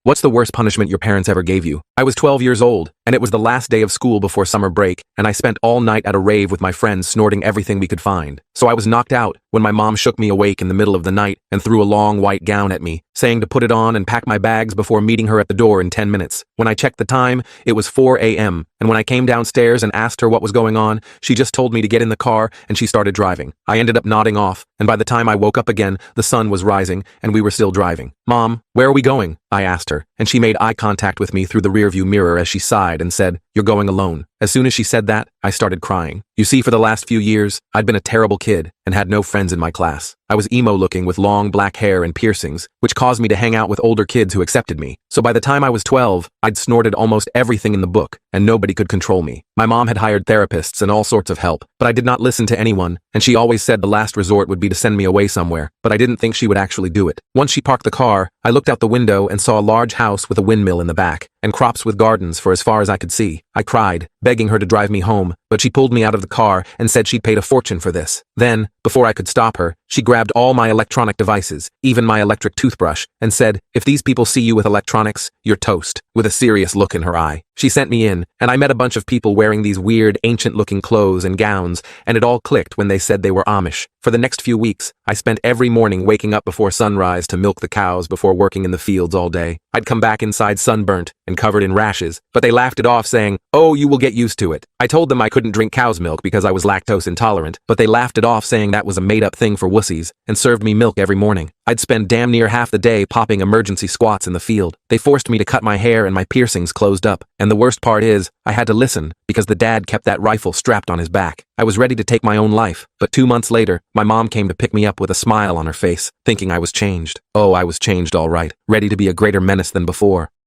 What's the worst punishment your parents ever gave you? I was 12 years old, and it was the last day of school before summer break, and I spent all night at a rave with my friends snorting everything we could find. So I was knocked out when my mom shook me awake in the middle of the night and threw a long white gown at me, saying to put it on and pack my bags before meeting her at the door in 10 minutes. When I checked the time, it was 4 a.m., and when I came downstairs and asked her what was going on, she just told me to get in the car, and she started driving. I ended up nodding off, and by the time I woke up again, the sun was rising, and we were still driving. "Mom, where are we going?" I asked her, and she made eye contact with me through the rearview mirror as she sighed and said, "You're going alone." As soon as she said that, I started crying. You see, for the last few years, I'd been a terrible kid and had no friends in my class. I was emo-looking with long black hair and piercings, which caused me to hang out with older kids who accepted me. So by the time I was 12, I'd snorted almost everything in the book, and nobody could control me. My mom had hired therapists and all sorts of help, but I did not listen to anyone, and she always said the last resort would be to send me away somewhere, but I didn't think she would actually do it. Once she parked the car, I looked out the window and saw a large house with a windmill in the back, and crops with gardens for as far as I could see. I cried, begging her to drive me home, but she pulled me out of the car and said she'd paid a fortune for this. Then, before I could stop her, she grabbed all my electronic devices, even my electric toothbrush, and said, "If these people see you with electronics, you're toast," with a serious look in her eye. She sent me in, and I met a bunch of people wearing these weird, ancient-looking clothes and gowns, and it all clicked when they said they were Amish. For the next few weeks, I spent every morning waking up before sunrise to milk the cows before working in the fields all day. I'd come back inside sunburnt and covered in rashes, but they laughed it off saying, "Oh, you will get used to it." I told them I couldn't drink cow's milk because I was lactose intolerant, but they laughed it off saying that was a made-up thing for wussies, and served me milk every morning. I'd spend damn near half the day popping emergency squats in the field. They forced me to cut my hair and my piercings closed up, and the worst part is, I had to listen because the dad kept that rifle strapped on his back. I was ready to take my own life, but 2 months later, my mom came to pick me up with a smile on her face, thinking I was changed. Oh, I was changed all right, ready to be a greater menace than before.